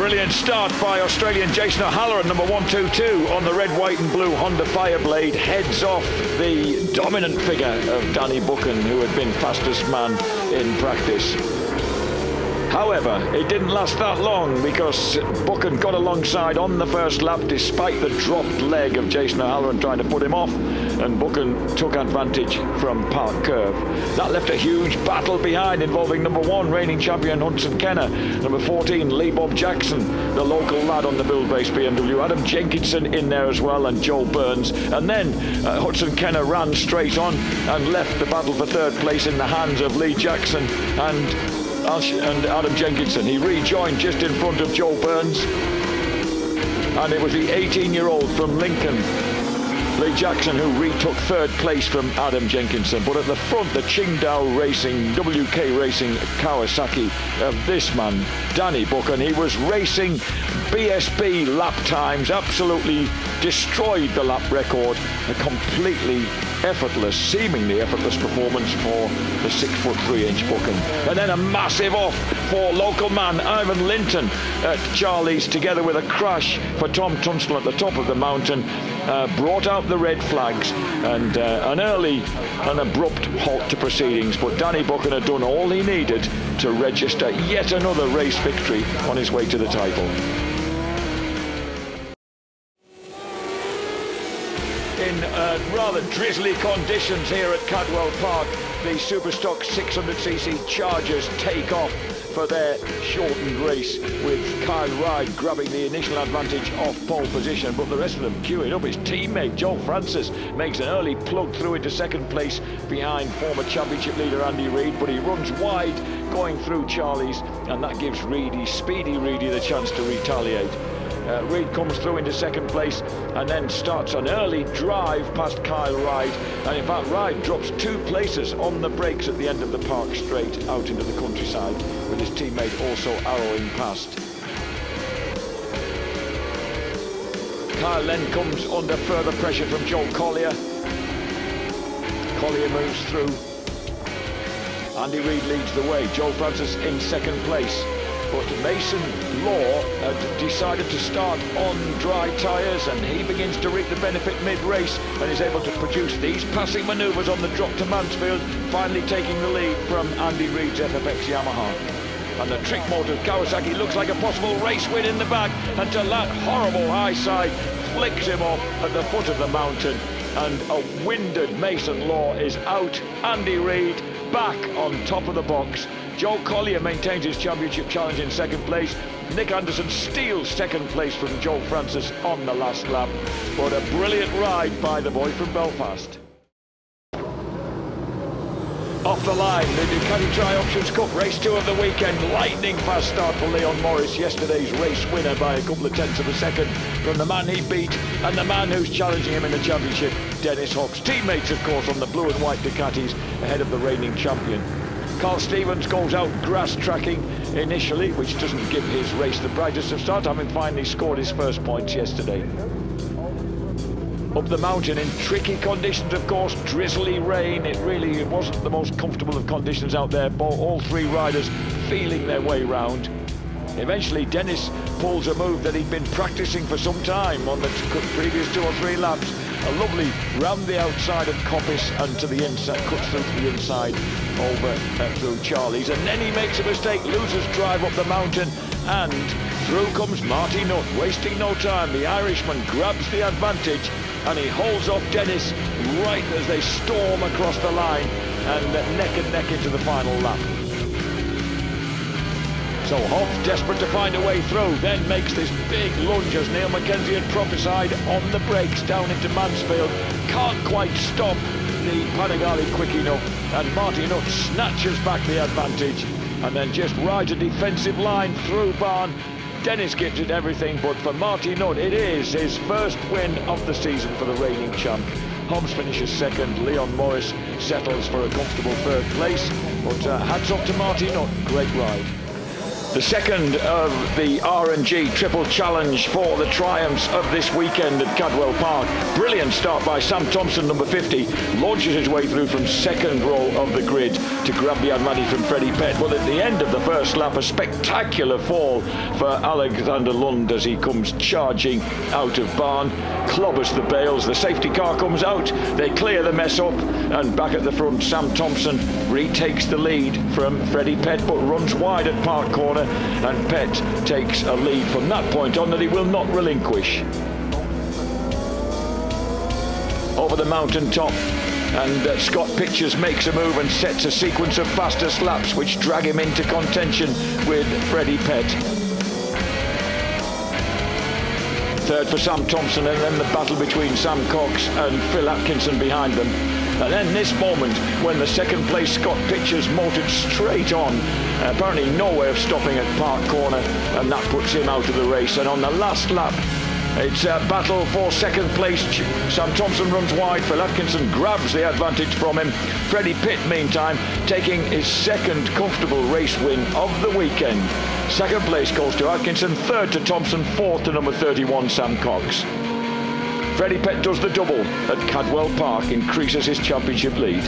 brilliant start by Australian Jason O'Halloran, number 122 on the red, white and blue Honda Fireblade. Heads off the dominant figure of Danny Buchan, who had been fastest man in practice. However, it didn't last that long because Buchan got alongside on the first lap despite the dropped leg of Jason O'Halloran trying to put him off, and Buchan took advantage from Park Curve. That left a huge battle behind involving number 1 reigning champion Hudson Kenner, number 14 Lee Bob Jackson, the local lad on the build-based BMW, Adam Jenkinson in there as well, and Joel Burns. And then Hudson Kenner ran straight on and left the battle for third place in the hands of Lee Jackson and Adam Jenkinson. He rejoined just in front of Joe Burns, and it was the 18-year-old from Lincoln, Lee Jackson, who retook third place from Adam Jenkinson. But at the front, the Qingdao Racing, WK Racing Kawasaki of this man, Danny Buchan. He was racing BSB lap times, absolutely destroyed the lap record. A completely effortless, seemingly effortless performance for the 6'3" Buchan. And then a massive off for local man Ivan Linton at Charlie's, together with a crash for Tom Tunstall at the top of the mountain. Brought out the red flags and an early and abrupt halt to proceedings, but Danny Buchan had done all he needed to register yet another race victory on his way to the title. In rather drizzly conditions here at Cadwell Park, the Superstock 600cc Chargers take off for their shortened race, with Kyle Ryde grabbing the initial advantage off pole position, but the rest of them queuing up. His teammate Joel Francis makes an early plug through into second place behind former championship leader Andy Reid, but he runs wide going through Charlie's, and that gives Speedy Reedy the chance to retaliate. Reid comes through into second place and then starts an early drive past Kyle Ryde, and in fact Ryde drops 2 places on the brakes at the end of the park straight out into the countryside, with his teammate also arrowing past. Kyle then comes under further pressure from Joel Collier. Collier moves through. Andy Reid leads the way. Joel Francis in second place. But Mason Law had decided to start on dry tyres, and he begins to reap the benefit mid-race and is able to produce these passing manoeuvres on the drop to Mansfield, finally taking the lead from Andy Reid's FFX Yamaha. And the trick motor Kawasaki looks like a possible race win in the back until that horrible high side flicks him off at the foot of the mountain, and a winded Mason Law is out. Andy Reid back on top of the box. Joel Collier maintains his championship challenge in second place. Nick Anderson steals second place from Joel Francis on the last lap. But a brilliant ride by the boy from Belfast. Off the line, the Ducati TriOptions Cup, race 2 of the weekend. Lightning fast start for Leon Morris, yesterday's race winner by a couple of tenths of a second from the man he beat and the man who's challenging him in the championship, Dennis Hawkes. Teammates, of course, on the blue and white Ducatis ahead of the reigning champion. Carl Stevens goes out grass tracking initially, which doesn't give his race the brightest of start, having finally scored his first points yesterday. Up the mountain in tricky conditions, of course, drizzly rain. It wasn't the most comfortable of conditions out there. All 3 riders feeling their way round. Eventually, Dennis pulls a move that he'd been practicing for some time on the previous 2 or 3 laps. A lovely round the outside of Coppice and to the inside, cuts through to the inside over through Charlie's, and then he makes a mistake, loses drive up the mountain, and through comes Marty Nutt, wasting no time. The Irishman grabs the advantage and he holds off Dennis right as they storm across the line and neck and neck into the final lap. So Hobbs, desperate to find a way through, then makes this big lunge as Neil Mackenzie had prophesied on the brakes down into Mansfield. Can't quite stop the Panigale quick enough, and Marty Nutt snatches back the advantage and then just rides a defensive line through Barn. Dennis gives it everything, but for Marty Nutt, it is his first win of the season for the reigning champ. Hobbs finishes second, Leon Morris settles for a comfortable third place, but hats off to Marty Nutt, great ride. The second of the R&G Triple Challenge for the triumphs of this weekend at Cadwell Park. Brilliant start by Sam Thompson, number 50, launches his way through from second row of the grid. to grab the advantage from Freddie Pett. But at the end of the first lap, a spectacular fall for Alexander Lund as he comes charging out of barn, clobbers the bales. The safety car comes out, they clear the mess up, and back at the front, Sam Thompson retakes the lead from Freddie Pett, but runs wide at Park Corner, and Pett takes a lead from that point on that he will not relinquish. Over the mountain top, and Scott Pitchers makes a move and sets a sequence of fastest laps which drag him into contention with Freddie Pett. Third for Sam Thompson, and then the battle between Sam Cox and Phil Atkinson behind them. And then this moment when the second place Scott Pitchers motored straight on, apparently no way of stopping at Park Corner, and that puts him out of the race. And on the last lap, it's a battle for second place. Sam Thompson runs wide, Phil Atkinson grabs the advantage from him. Freddie Pett, meantime, taking his second comfortable race win of the weekend. Second place goes to Atkinson, third to Thompson, fourth to number 31, Sam Cox. Freddie Pett does the double at Cadwell Park, increases his championship lead.